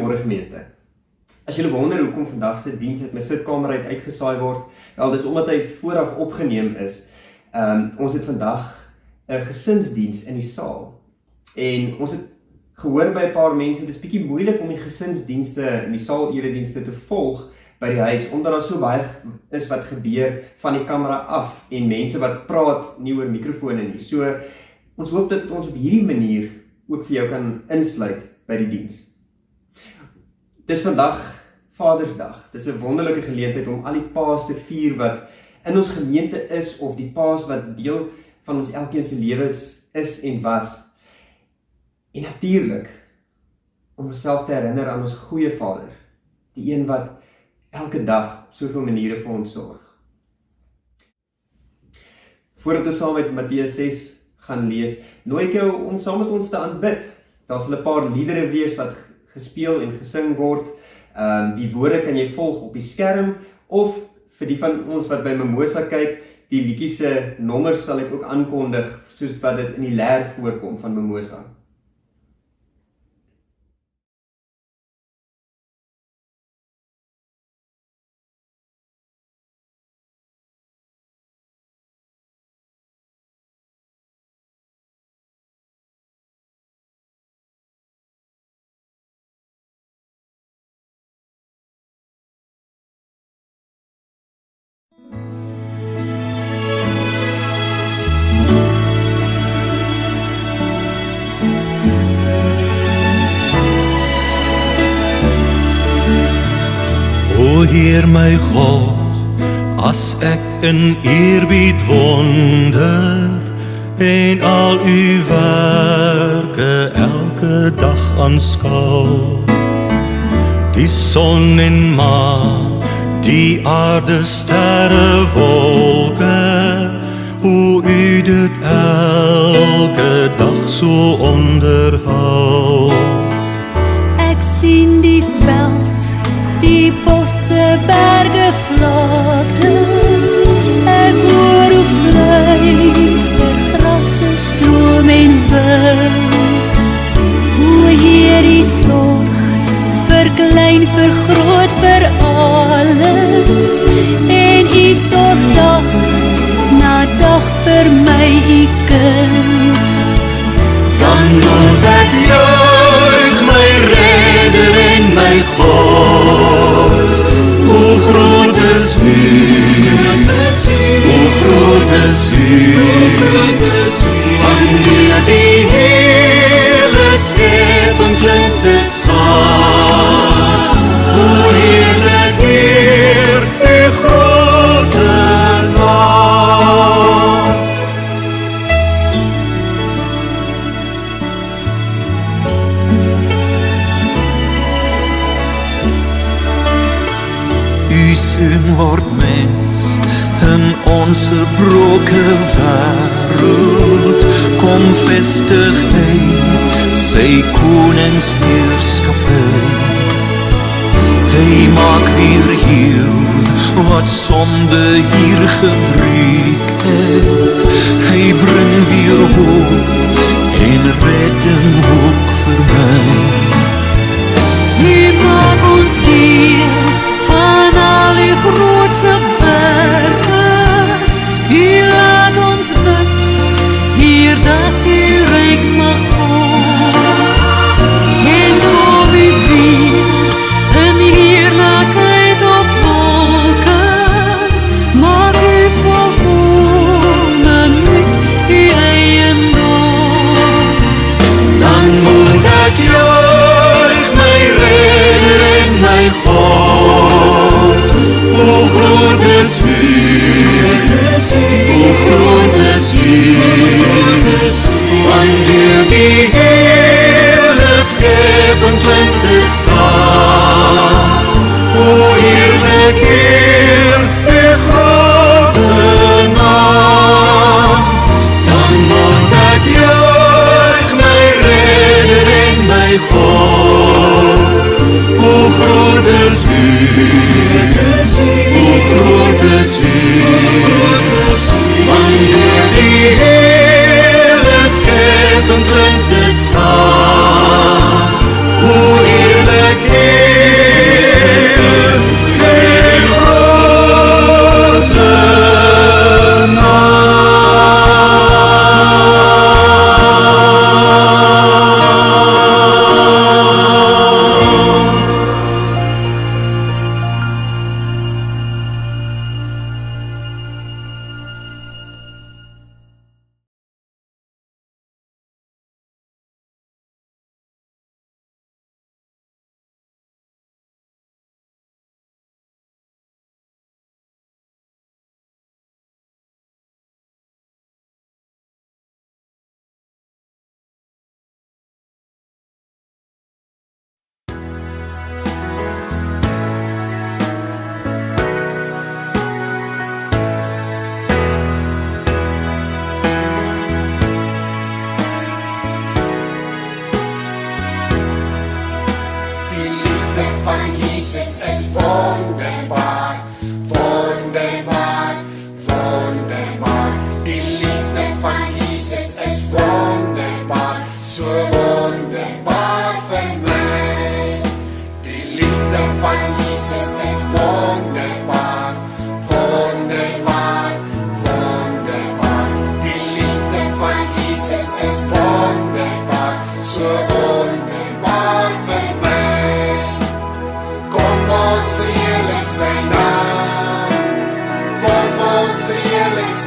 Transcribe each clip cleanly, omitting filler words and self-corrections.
Goeiemôre gemeente. As julle wonder hoekom vandag se diens uit my sitkamer uitgesaai word, wel dis omdat hy vooraf opgeneem is. Ons het vandag 'n gesinsdiens in die saal. En ons het gehoor by 'n paar mense, dit is bietjie moeilik om die gesinsdienste en die saalieredienste te volg by die huis, omdat daar so baie is wat gebeur van die kamera af en mense wat praat nie oor mikrofone nie. So ons hoop dat ons op hierdie manier ook vir jou kan insluit by die diens. Dis vandag Vadersdag. Dis 'n wonderlike geleentheid om al die paas te vier wat in ons gemeente is, of die paas wat deel van ons elkeen se lewens is en was. En natuurlik, om onsself te herinner aan ons goeie Vader, die een wat elke dag op soveel maniere vir ons sorg. Voordat ons saam met Matteus 6 gaan lees, nooi ek jou om saam met ons te aanbid. Daar sal 'n paar liedere wees wat gespeel en gesing word. Die woorde kan jy volg op die skerm, of vir die van ons wat by Mimosa kyk, die liedjie se nommers sal ek ook aankondig, soos wat dit in die leer voorkom van Mimosa. O Heer my God, as ek in eerbied wonder en al u werke elke dag aanskou, die son en maan, die aarde, sterre, wolke, hoe u dit elke dag so onderhou. Ek sien die veld, die bosse, berge, vlaktes, ek hoor hoe fluister grasse, stroom en wind. O Heer, u sorg, verklein, vergroot vir alles, en u sorg dag na dag vir my, u kind. Dan moet ek juig my Redder en my God. Hoe groot is u, hoe groot is u, wanneer die hele skepping klink dit saam. Hoe heerlik Heer, u grote naam. U seun word mens in ons gebroke wêreld, kom vestig hy sy koningsheerskappy. Hy maak weer heel wat sonde hier gebreek het. Hy bring weer hoop en redding ook vir my. U maak ons deel van al die grootse werke. U laat ons bid, Heer, dat u ryk mag kom. En kom u weer in heerlikheid op wolke, maak u volkomen met u eiendom. Dan moet ek juig my Redder en my God. Hoe groot is u, hoe groot is u, wanneer die hele skepping klink dit saam. O heerlik Heer, u grote naam. Dan moet ek juig my Redder en my God. Hoe groot is u, hoe groot is u, wanneer die hele skepping klink dit saam. Hoe heerlik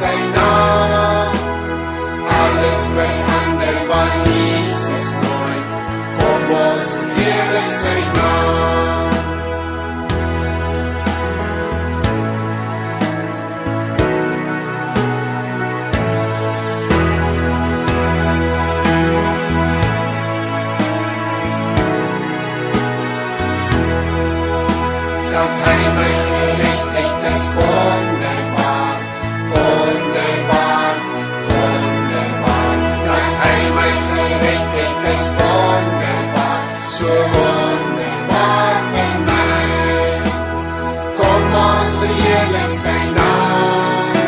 sy naam. Alles verander, maar Jesus nooit. Kom ons verheerlik sy naam. Dat hy my gered het, is wonderbaar, wonderbaar, wonderbaar. Dat hy my gered het, is wonderbaar, so wonderbaar vir my. Kom ons verheerlik sy naam,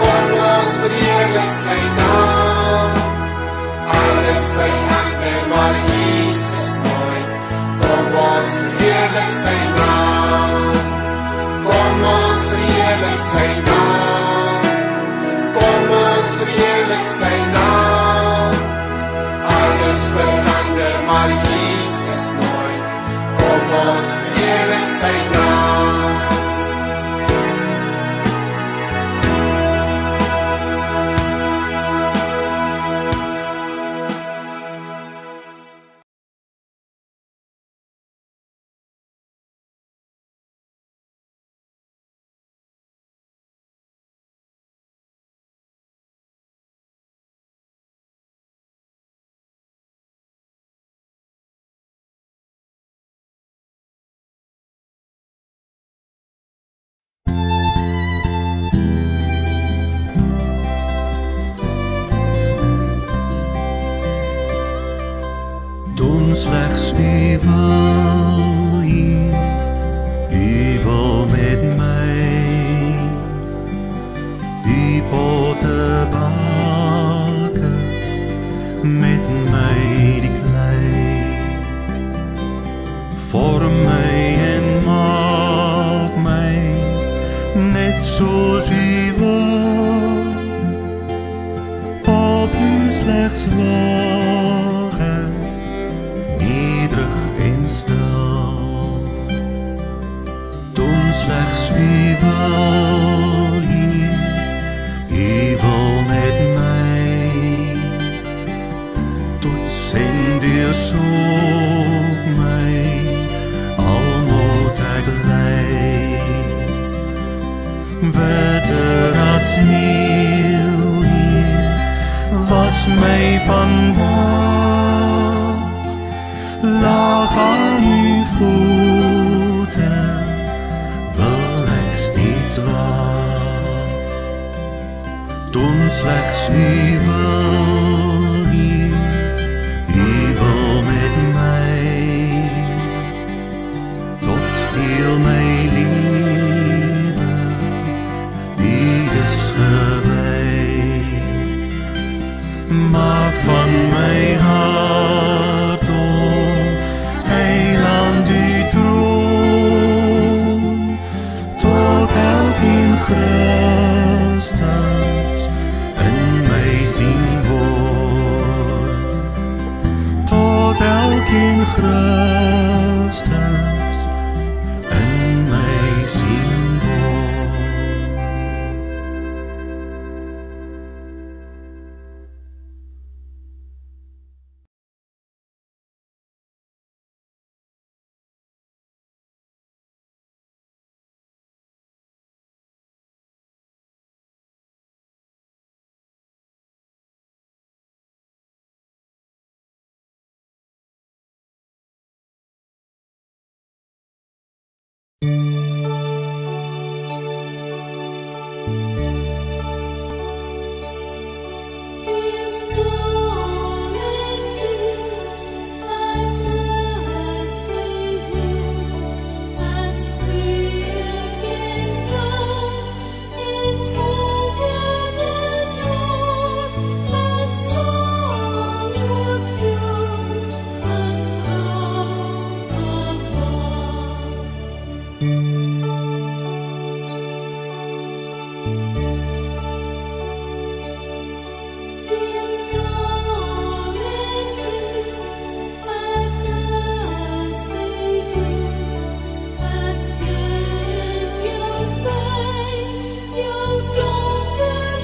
kom ons verheerlik sy naam. Alles verander, maar Jesus nooit. Kom ons verheerlik sy naam, kom ons verheerlik sy naam, kom ons verheerlik sy naam. Alles verander, maar Jesus nooit. Kom ons verheerlik sy naam. Doen slechts u wil hier, u wil met mij die potten baken, met mij die klei. Vorm mij en maak mij net zoals u wil, op u slechts wagen, nederig en stil. Doen slechts u wil hier, u wil met mij, tot en deursoek mij, al moet ek lei. Witter as sneeuw hier, was mij vandaag. Laag aan uw voeten, wil ik steeds waak. Doen slechts u wil hier, u wil met mij, tot heel mijn leven, u is gewijd. Maak van mijn hart heiland u troon, tot elkeen Christus in mij zien wordt, tot elkeen Christus in mij zien wordt. Jou donker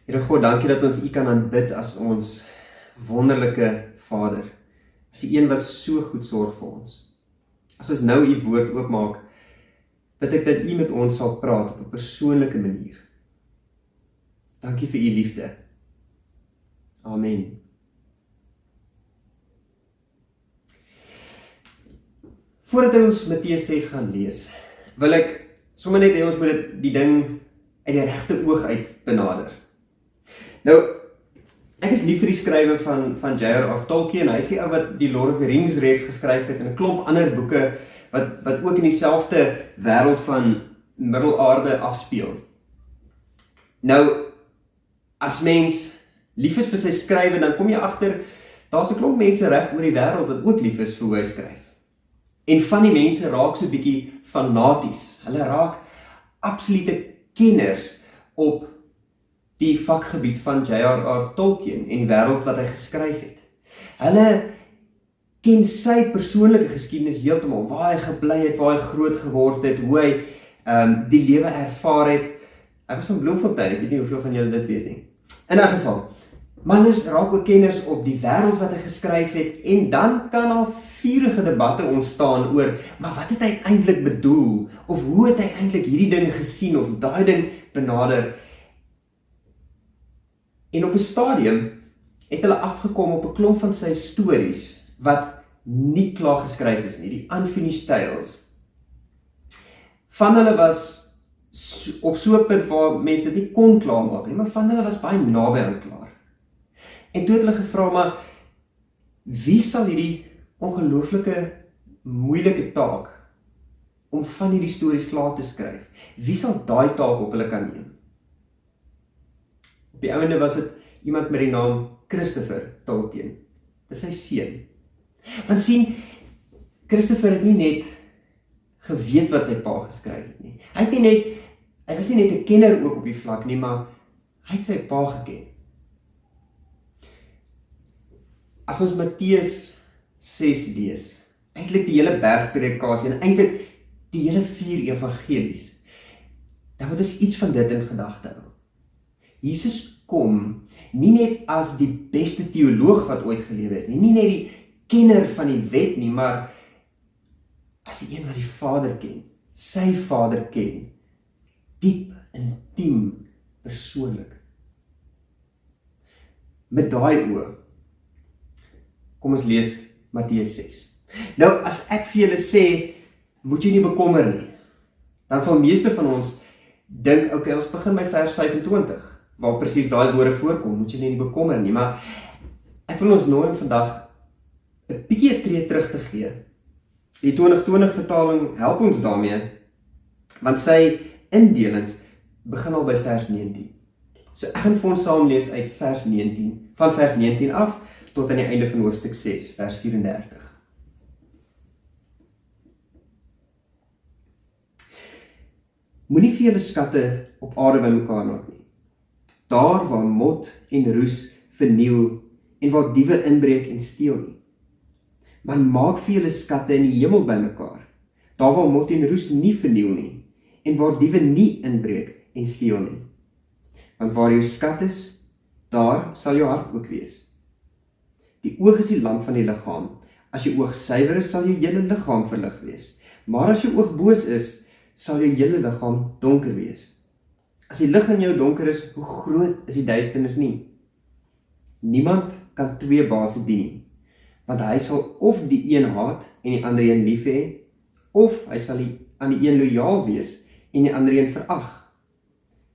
Here God, dankie dat ons U kan aanbid as ons wonderlike Vader. As die een wat so goed sorg vir ons. As ons nou U woord oopmaak, bid ek dat U met ons sal praat op 'n persoonlike manier. Dankie vir U liefde. Amen. Voordat ons Matteus 6 gaan lees, wil ek sommer net hê ons moet die ding uit die regte oog uit benader. Nou, ek is lief vir die skrywe van J.R.R. Tolkien. Hy is die ou wat die Lord of the Rings reeks geskryf het en 'n klomp ander boeke wat ook in dieselfde wêreld van Middelaarde afspeel. Nou, as mens lief is vir sy skrywe, dan kom jy agter, daar's 'n klomp mense reg oor die wêreld wat ook lief is vir hoe hy skryf. En van die mense raak so bietjie fanaties. Hulle raak absolute kenners op die vakgebied van J.R.R. Tolkien en die wêreld wat hy geskryf het. Hulle ken sy persoonlike geskiedenis heeltemal, waar hy gebly het, waar hy groot geword het, hoe hy die lewe ervaar het. Hy was van Bloemfontein, ek weet nie hoeveel van julle dit weet nie. In 'n geval, maar hulle raak ook kenners op die wêreld wat hy geskryf het, en dan kan daar vurige debatte ontstaan oor, maar wat het hy eintlik bedoel, of hoe het hy eintlik hierdie ding gesien, of daai ding benader. En op 'n stadium het hulle afgekom op 'n klomp van sy stories, wat nie klaar geskryf is nie, die unfinished tales. Van hulle was op so 'n punt waar mense dit nie kon klaarmaak nie, maar van hulle was baie naby aan klaar. En toe het hulle gevra, maar wie sal hierdie ongelooflike moeilike taak om van hierdie stories klaar te skryf? Wie sal daai taak op hulle kan neem? Op die ouende was dit iemand met die naam Christopher Tolkien. Dis sy seun. Want sien, Christopher het nie net geweet wat sy pa geskryf het nie. Hy was nie net 'n kenner ook op die vlak nie, maar hy het sy pa geken. As ons Matteus 6 lees, eintlik die hele bergpredikasie en eintlik die hele 4 evangelies, dan moet ons iets van dit in gedagte hou. Jesus kom nie net as die beste teoloog wat ooit gelewe het nie net die kenner van die wet nie, maar as die een wat die Vader ken, sy Vader ken, diep, intiem, persoonlik. Met daai oë, kom ons lees Matteus 6. Nou, as ek vir julle sê, moet jy nie bekommer nie, dan sal meeste van ons dink, okay, ons begin by vers 25, waar presies daai woorde voorkom, moet jy nie bekommer nie, maar ek wil ons nooi om vandag 'n bietjie 'n tree terug te gee. Die 2020 vertaling help ons daarmee, want sy indelings begin al by vers 19. So ek gaan vir ons saam lees uit vers 19, van vers 19 af, tot aan die einde van hoofstuk 6, vers 34. Moenie vir julle skatte op aarde bymekaar maak nie. Daar waar mot en roes verniel en waar diewe inbreek en steel nie. Maar maak vir julle skatte in die hemel bymekaar. Daar waar mot en roes nie verniel nie en waar diewe nie inbreek en steel nie. Want waar jou skat is, daar sal jou hart ook wees. Die oog is die lamp van die liggaam. As jou oog suiwer is, sal jou hele liggaam verlig wees. Maar as jou oog boos is, sal jou hele liggaam donker wees. As die lig in jou donker is, hoe groot is die duisternis nie? Niemand kan 2 baase dien nie, want hy sal of die een haat en die ander een lief hê, of hy sal aan die een lojaal wees en die ander een verag.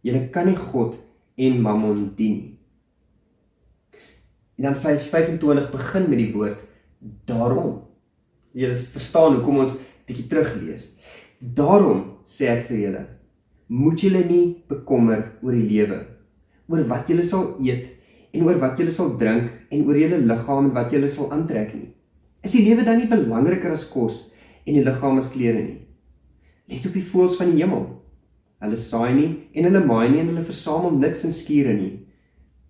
Julle kan nie God en Mammon dien nie. En dan vers 25 begin met die woord daarom. Julle verstaan hoekom ons bietjie teruglees. Daarom sê ek vir julle, moet julle nie bekommer oor die lewe, oor wat julle sal eet en oor wat julle sal drink en oor julle liggaam en wat julle sal aantrek nie. Is die lewe dan nie belangriker as kos en die liggaam as klere nie? Let op die voëls van die hemel. Hulle saai nie en hulle maai nie en hulle versamel niks in skure nie.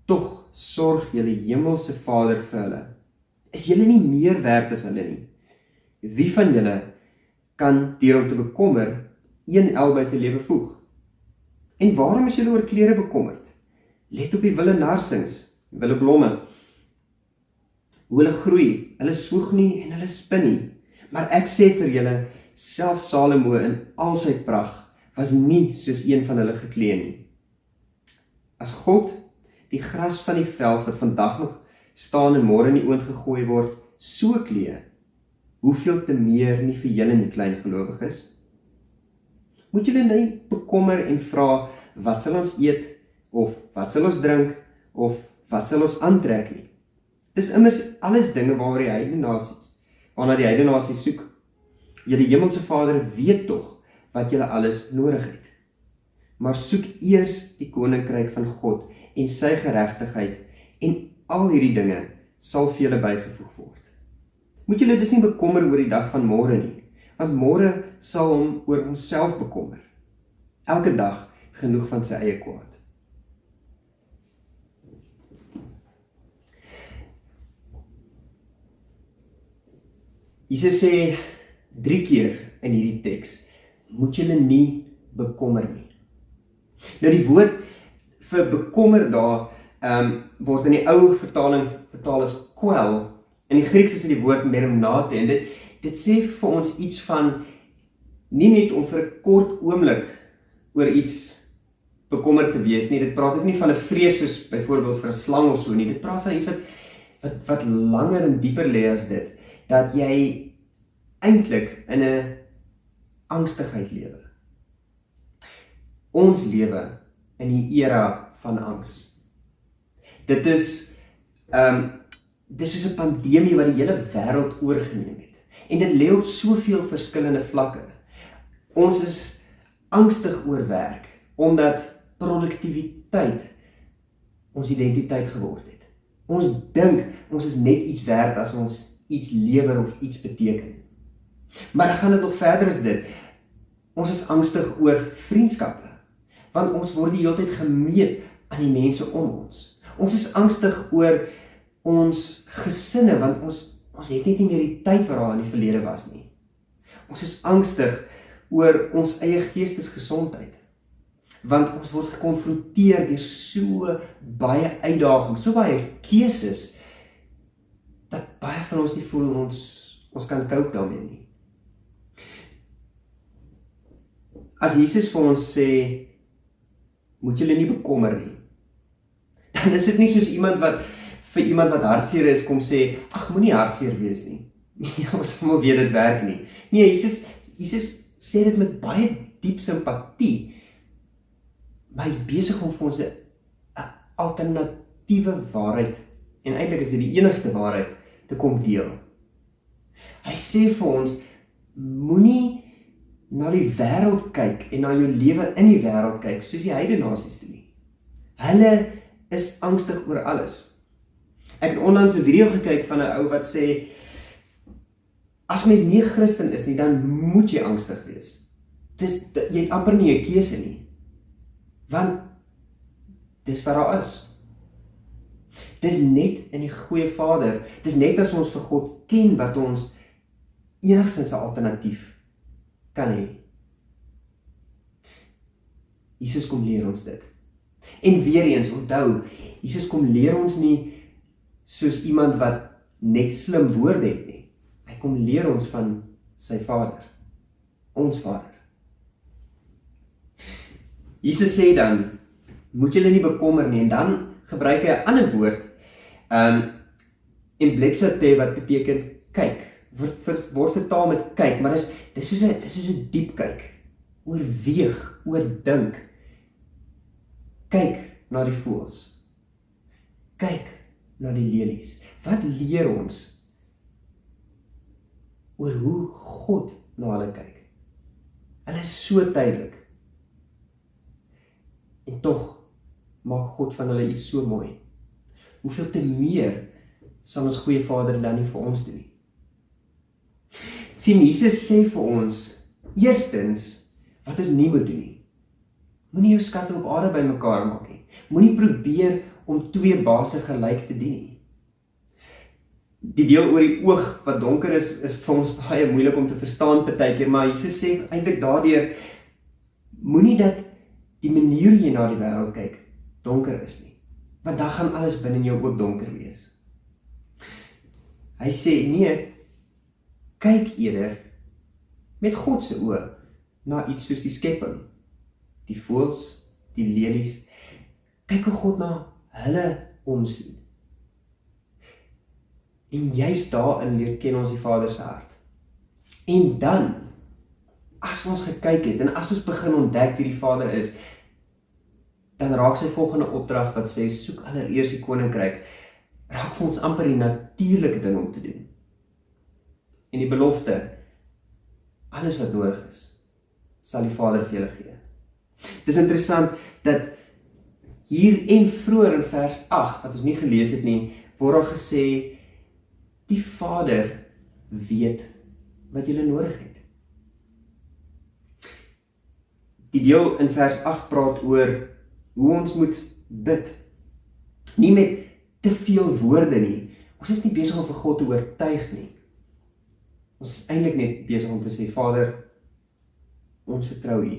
Tog sorg julle hemelse Vader vir hulle. Is julle nie meer werd as hulle nie? Wie van julle kan deur om te bekommer een el by sy lewe voeg? En waarom is julle oor klere bekommerd? Let op die wilde narsings, wilde blomme. Hoe hulle groei, hulle swoeg nie en hulle spin nie. Maar ek sê vir julle, self Salomo in al sy pragt was nie soos een van hulle geklee nie. As God die gras van die veld wat vandag nog staan en môre in die oond gegooi word, so klee, hoeveel te meer nie vir julle nie klein gelowiges? Moet julle nie bekommer en vra, wat sal ons eet, of wat sal ons drink, of wat sal ons aantrek nie? Dis immers alles dinge waarna die heidene nasies soek. Julle hemelse Vader weet tog wat julle alles nodig het. Maar soek eers die koninkryk van God en sy geregtigheid, en al hierdie dinge sal vir julle bygevoeg word. Moet julle dus nie bekommer oor die dag van môre nie, want môre sal hom oor homself bekommer. Elke dag genoeg van sy eie kwaad. Jesus sê 3 keer in hierdie teks, moet julle nie bekommer nie. Nou die woord vir bekommer daar, word in die ou vertaling vertaal as kwel. In die Grieks is dit die woord merimnate, en dit sê vir ons iets van, nie net om vir 'n kort oomblik oor iets bekommerd te wees nie, dit praat ook nie van 'n vrees soos byvoorbeeld vir 'n slang of so nie, dit praat van iets wat langer en dieper lê as dit, dat jy eintlik in 'n angstigheid lewe. Ons lewe in die era van angs. Dit is soos 'n pandemie wat die hele wêreld oorgeneem het. En dit lê op soveel verskillende vlakke. Ons is angstig oor werk, omdat produktiwiteit ons identiteit geword het. Ons dink, ons is net iets werd as ons iets lewer of iets beteken. Maar dan gaan dit nog verder as dit. Ons is angstig oor vriendskappe, want ons word die hele tyd gemeet aan die mense om ons. Ons is angstig oor ons gesinne, want ons het net nie meer die tyd wat daar in die verlede was nie. Ons is angstig oor ons eie geestesgesondheid, want ons word gekonfronteer deur so baie uitdagings, so baie keuses, dat baie van ons nie voel ons kan cope daarmee nie. As Jesus vir ons sê, moet julle nie bekommer nie, dan is dit nie soos vir iemand wat hartseer is, kom sê, ag, moenie hartseer wees nie. Ja, ons almal weet dit werk nie. Nee, Jesus sê dit met baie diep simpatie, maar hy is besig om vir ons 'n alternatiewe waarheid, en eintlik is dit die enigste waarheid, te kom deel. Hy sê vir ons, moenie na die wêreld kyk en na jou lewe in die wêreld kyk, soos die heidene nasies doen nie. Hulle is angstig oor alles. Ek het onlangs 'n video gekyk van 'n ou wat sê, as mens nie 'n Christen is nie, dan moet jy angstig wees. Jy het amper nie 'n keuse nie. Want dis wat daar is. Dis net in die goeie Vader, dis net as ons vir God ken, wat ons enigstens 'n alternatief kan hê. Jesus kom leer ons dit. En weer eens, onthou, Jesus kom leer ons nie soos iemand wat net slim woorde het nie. Hy kom leer ons van sy Vader, ons Vader. Jesus sê dan, moet julle nie bekommer nie, en dan gebruik hy 'n ander woord, emblepsate, wat beteken kyk, word vertaal met kyk, maar dis soos 'n diep kyk, oorweeg, oordink, kyk na die voëls, kyk na die lelies. Wat leer ons oor hoe God na hulle kyk? Hulle is so tydelik, en tog maak God van hulle iets so mooi. Hoeveel te meer sal ons goeie Vader dan nie vir ons doen nie? Sien, Jesus sê vir ons, eerstens, wat ons nie moet doen nie. Moenie jou skatte op aarde bymekaar maak nie. Moenie probeer om 2 baase gelyk te dien nie. Die deel oor die oog wat donker is vir ons baie moeilik om te verstaan partykeer, maar Jesus sê eintlik daardeur, moenie dat die manier hoe jy na die wêreld kyk donker is nie. want dan gaan alles binne jou ook donker wees. Hy sê, nee, kyk eerder met God se oë na iets soos die skepping, die voëls, die lelies. Kyk hoe God na hulle omsien. En juist daarin leer ken ons die Vader se hart. En dan, as ons gekyk het, en as ons begin ontdek wie die Vader is, dan raak sy volgende opdrag wat sê, soek allereers die koninkryk, raak vir ons amper die natuurlike ding om te doen. En die belofte, alles wat nodig is, sal die Vader vir julle gee. Het is interessant dat hier en vroeër in vers 8, wat ons nie gelees het nie, word daar gesê, die Vader weet wat julle nodig het. Die deel in vers 8 praat oor hoe ons moet bid. Nie met te veel woorde nie. Ons is nie besig om vir God te oortuig nie. Ons is eintlik net besig om te sê, Vader, ons vertrou U.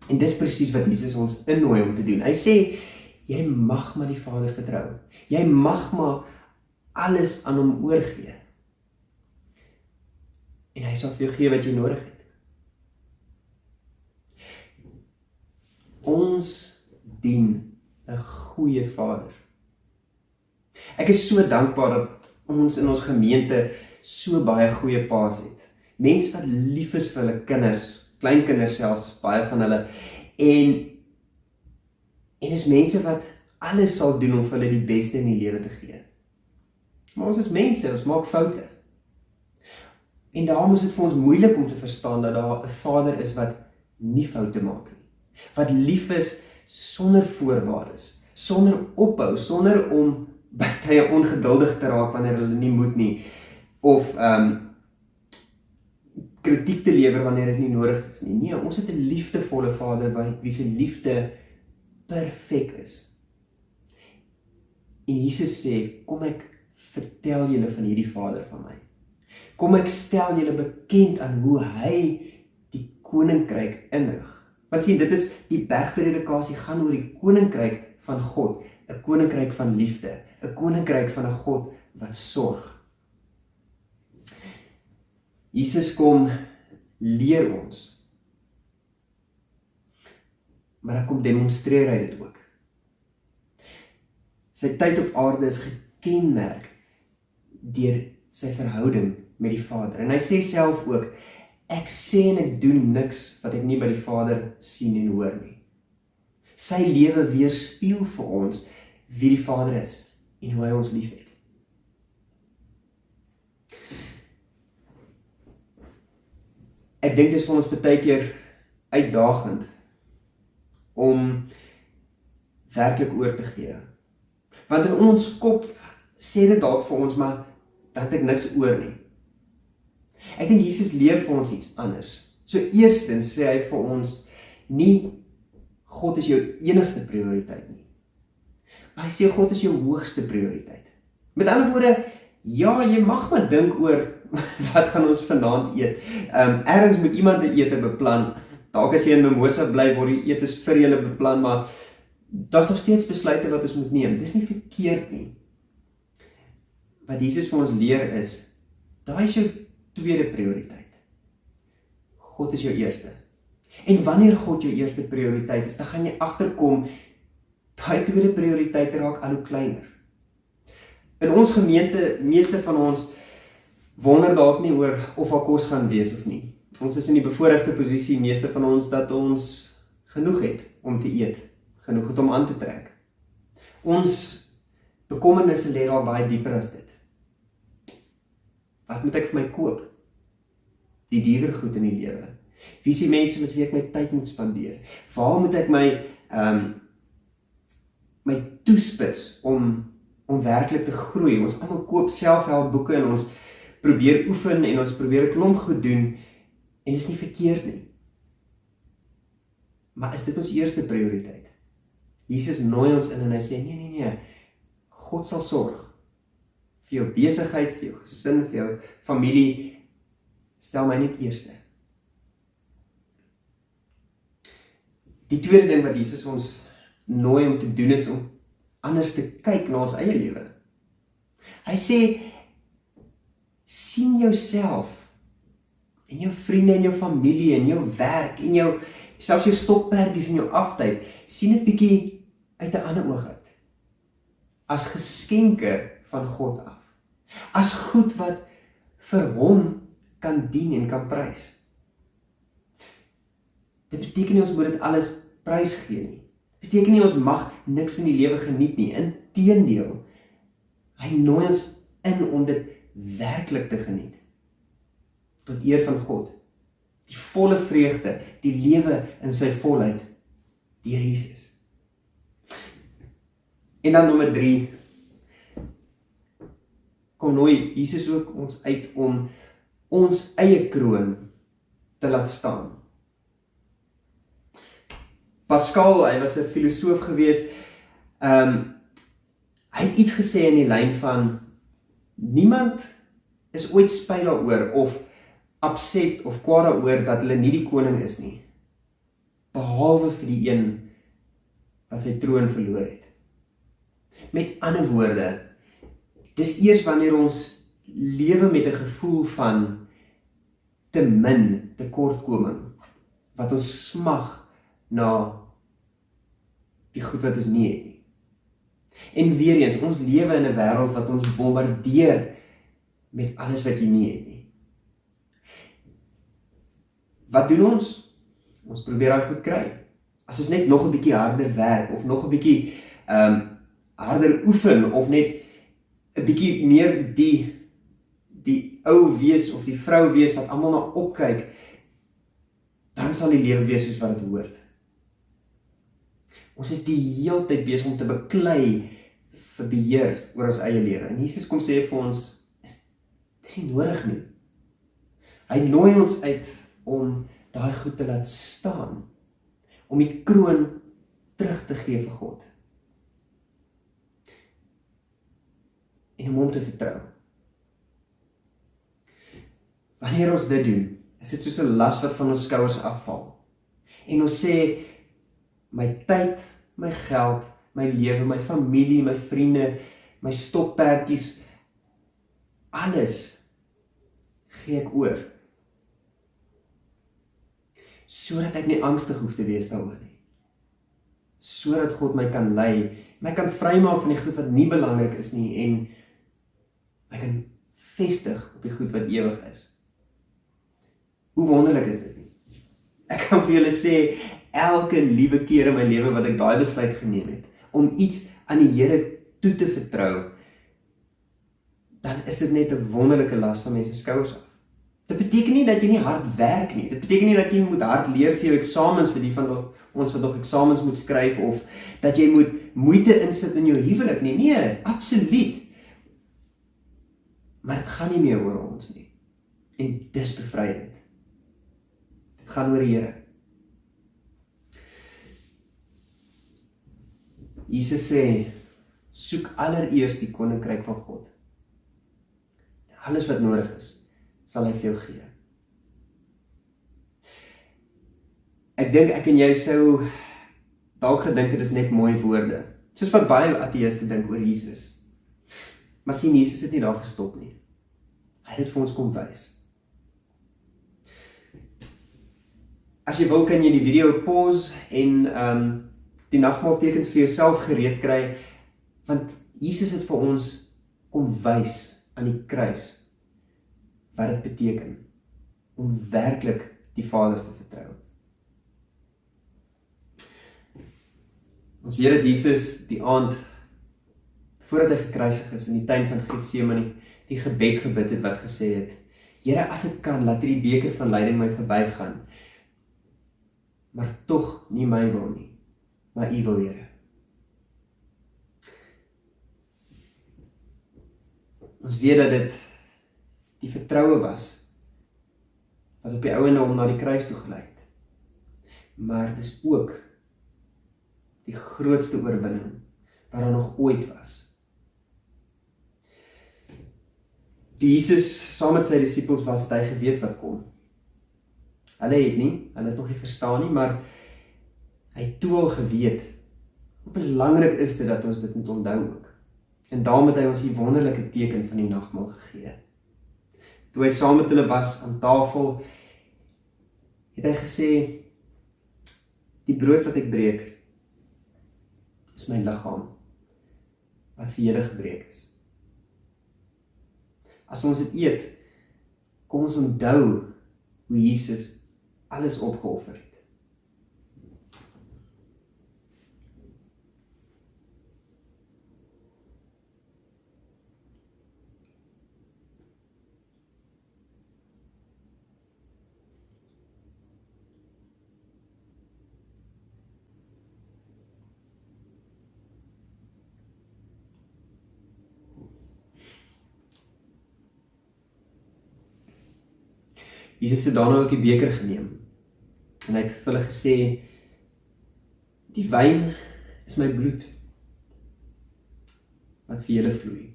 En dis presies wat Jesus ons innooi om te doen. Hy sê, jy mag maar die Vader vertrou. Jy mag maar alles aan hom oorgee. En hy sal vir jou gee wat jy nodig het. Ons dien 'n goeie Vader. Ek is so dankbaar dat ons in ons gemeente so baie goeie paas het. Mense wat lief is vir hulle kinders, kleinkinders selfs, baie van hulle. En is mense wat alles sal doen om vir hulle die beste in die lewe te gee. Maar ons is mense, ons maak foute. En daarom is dit vir ons moeilik om te verstaan dat daar 'n Vader is wat nie foute maak nie. Wat lief is sonder voorwaardes, sonder ophou, sonder om by tye ongeduldig te raak wanneer hulle nie moet nie, of kritiek te lewer wanneer dit nie nodig is nie. Nee, ons het 'n liefdevolle Vader wie se liefde perfek is. En Jesus sê, kom ek vertel julle van hierdie Vader van my. Kom ek stel julle bekend aan hoe hy die koninkryk inrig. Want sien, dit is die bergpredikasie gaan oor die koninkryk van God, 'n koninkryk van liefde, 'n koninkryk van 'n God wat sorg. Jesus kom leer ons, maar hy kom demonstreer hy dit ook. Sy tyd op aarde is gekenmerk deur sy verhouding met die Vader. En hy sê self ook, ek sê en ek doen niks wat ek nie by die Vader sien en hoor nie. Sy lewe weerspieël vir ons wie die Vader is en hoe hy ons liefhet. Ek dink dit is vir ons baie keer uitdagend om werklik oor te gee. Want in ons kop sê dit dalk vir ons, maar dat ek niks oor nie. Ek dink Jesus leer vir ons iets anders. So eerstens sê hy vir ons, nie God is jou enigste prioriteit nie. Maar hy sê God is jou hoogste prioriteit. Met ander woorde, ja, jy mag maar dink oor wat gaan ons vanaand eet. Ergens moet iemand 'n ete beplan. Dalk as jy in Mimosa bly, word die etes vir julle beplan, maar daar's nog steeds besluite wat ons moet neem. Dis nie verkeerd nie. Wat Jesus vir ons leer is, daai is jou tweede prioriteit. God is jou eerste. En wanneer God jou eerste prioriteit is, dan gaan jy agterkom, daai tweede prioriteit raak al hoe kleiner. In ons gemeente, meeste van ons wonder dalk nie oor of daar kos gaan wees of nie. Ons is in die bevoorregte posisie, meeste van ons, dat ons genoeg het om te eet, genoeg het om aan te trek. Ons bekommernisse lê daar baie dieper as dit. Wat moet ek vir my koop? Die dierder goed in die lewe. Wie is die mense met wie ek my tyd moet spandeer? Waar moet ek my toespits om werklik te groei? Ons almal koop selfhelpboeke en ons probeer oefen en ons probeer 'n klomp goed doen en dit is nie verkeerd nie. Maar is dit ons eerste prioriteit? Jesus nooi ons in en hy sê, nee, God sal sorg vir jou besigheid, vir jou gesin, vir jou familie. Stel my net eerste. Die tweede ding wat Jesus ons nooi om te doen is om anders te kyk na ons eie lewe. Hy sê, sien jouself, en jou vriende, en jou familie, en jou werk, en jou, selfs jou stokperdjies en jou aftyd, sien dit bietjie uit 'n ander oog uit. As geskenke van God af. As goed wat vir hom kan dien en kan prys. Dit beteken nie ons moet dit alles prys gee nie. Dit beteken nie ons mag niks in die lewe geniet nie. Inteendeel, hy nooi ons in om dit werklik te geniet. Tot eer van God. Die volle vreugde, die lewe in sy volheid, deur Jesus. En dan nommer 3, kom nooi Jesus ook ons uit om ons eie kroon te laat staan. Pascal, hy was 'n filosoof gewees, hy het iets gesê in die lyn van, niemand is ooit spyt daaroor, of upset of kwaad daaroor, dat hulle nie die koning is nie, behalwe vir die een, wat sy troon verloor het. Met ander woorde, dis eers wanneer ons lewe met 'n gevoel van te min, tekortkoming, wat ons smag na die goed wat ons nie het nie. En weer eens, ons lewe in 'n wêreld wat ons bombardeer met alles wat jy nie het nie. Wat doen ons? Ons probeer daai goed kry. As ons net nog 'n bietjie harder werk, of nog 'n bietjie harder oefen, of net 'n bietjie meer die ou wees, of die vrou wees, wat almal na opkyk, dan sal die lewe wees soos wat dit hoort. Ons is die heeltyd besig om te beklei vir beheer oor ons eie lewe. En Jesus kom sê vir ons, dis nie nodig nie. Hy nooi ons uit om daai goed te laat staan, om die kroon terug te gee vir God. En om hom te vertrou. Wanneer ons dit doen, is dit soos 'n las wat van ons skouers afval. En ons sê, my tyd, my geld, my lewe, my familie, my vriende, my stokperdjies, alles gee ek oor. Sodat ek nie angstig hoef te wees daaroor nie. Sodat God my kan lei, my kan vrymaak van die goed wat nie belangrik is nie, en my kan vestig op die goed wat ewig is. Hoe wonderlik is dit nie? Ek kan vir julle sê, elke liewe keer in my lewe wat ek daai besluit geneem het, om iets aan die Here toe te vertrou, dan is dit net 'n wonderlike las van mense skouers af. Dit beteken nie dat jy nie hard werk nie, dit beteken nie dat jy moet hard leer vir jou eksamens, vir die van ons wat nog eksamens moet skryf, of dat jy moet moeite insit in jou huwelik nie, nee, absoluut. Maar dit gaan nie meer oor ons nie, en dis bevrydend. Dit gaan oor die Here. Jesus sê, soek allereers die koninkryk van God. Alles wat nodig is, sal hy vir jou gee. Ek dink ek en jy sou dalk gedink het is net mooi woorde, soos wat baie ateïste dink oor Jesus. Maar sien, Jesus het nie daar gestop nie. Hy het dit vir ons kom wys. As jy wil, kan jy die video pause en die nagmaaltekens vir jouself gereed kry, want Jesus het vir ons kom wys aan die kruis wat dit beteken om werklik die Vader te vertrou. Ons weet dat Jesus die aand voordat hy gekruisig is in die tuin van Getsemane die gebed gebid het wat gesê het, Here, as ek kan, laat hierdie beker van lyding my verbygaan, maar tog nie my wil nie, maar U wil, Here. Ons weet dat dit die vertroue was wat op die ouende hom na die kruis toe gelei het. Maar dit is ook die grootste oorwinning wat daar nog ooit was. Toe Jesus saam met sy disippels was, het hy geweet wat kom. Hulle het nie, hulle het nog nie verstaan nie, maar hy het toe al geweet Hoe belangrik is dit dat ons dit moet onthou ook. En daarom het hy ons die wonderlike teken van die nagmaal gegee. Toe hy saam met hulle was aan tafel, het hy gesê, die brood wat ek breek, is my liggaam, wat vir julle gebreek is. As ons dit eet, kom ons onthou hoe Jesus alles opgeoffer het. Jesus het daarna ook die beker geneem en hy het vir hulle gesê, die wyn is my bloed wat vir julle vloei.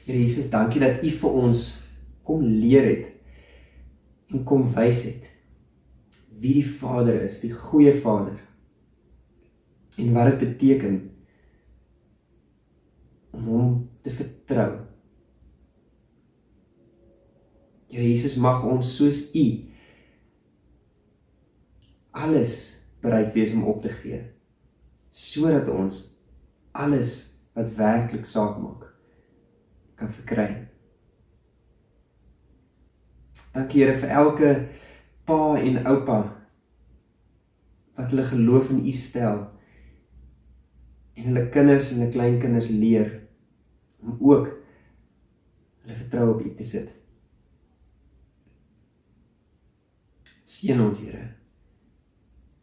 Here Jesus, dankie dat U vir ons kom leer het en kom wys het wie die Vader is, die goeie Vader, en wat dit beteken om hom te vertrou. Here Jesus, mag ons soos U alles bereid wees om op te gee, sodat ons alles wat werklik saak maak kan verkry. Dankie Here vir elke pa en oupa wat hulle geloof in U stel en hulle kinders en hulle kleinkinders leer om ook hulle vertrou op U te sit. Seën ons Here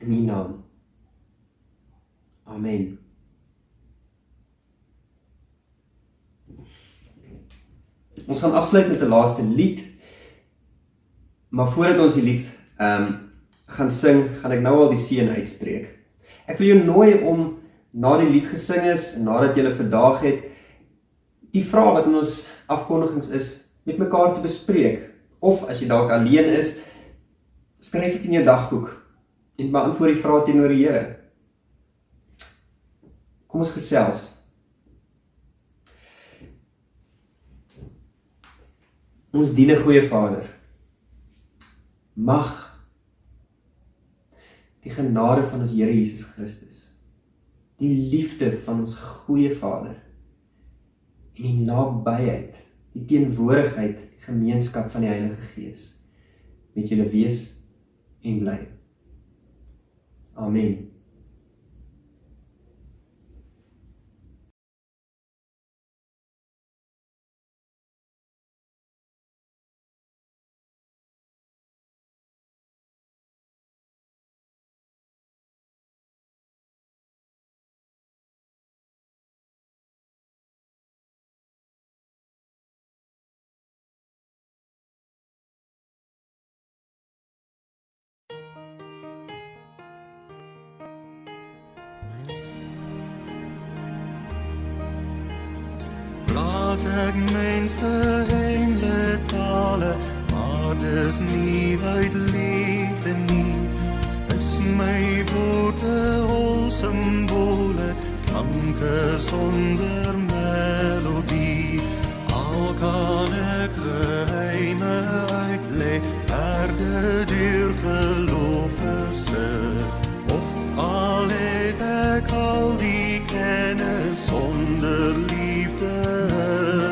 in U naam. Amen. Ons gaan afsluit met 'n laaste lied. Maar voordat ons die lied gaan sing, gaan ek nou al die seën uitspreek. Ek wil jou nooi om na die lied gesing is, en nadat jy hulle verdaag het, die vrae wat in ons afkondigings is, met mekaar te bespreek. Of as jy dalk alleen is, skryf dit in jou dagboek en beantwoord die vrae teenoor die Here. Kom ons gesels. Ons dien 'n goeie Vader. Mag die genade van ons Here Jesus Christus, die liefde van ons goeie Vader en die nabyheid, die teenwoordigheid, die gemeenskap van die Heilige Gees met julle wees en bly. Amen. Praat ek mense hele tale, maar dis nie uit liefde nie. Is my woorde al simbole, klanke sonder melodie. Al kan ek geheime uitlei, herde deur geloof versit. Of al het ek al die kennis sonder liefde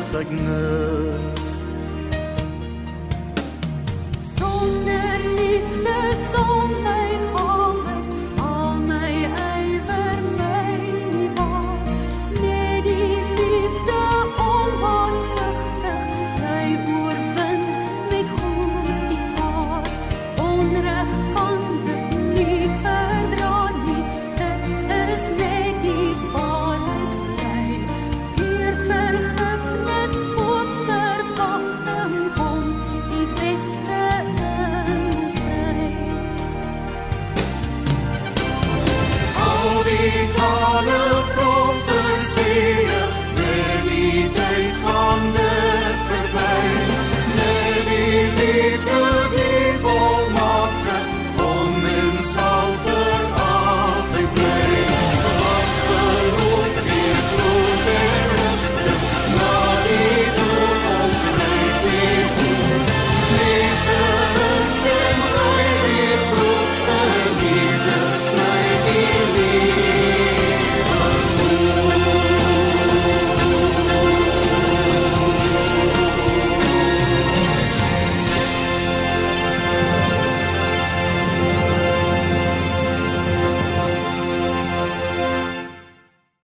is ek niks.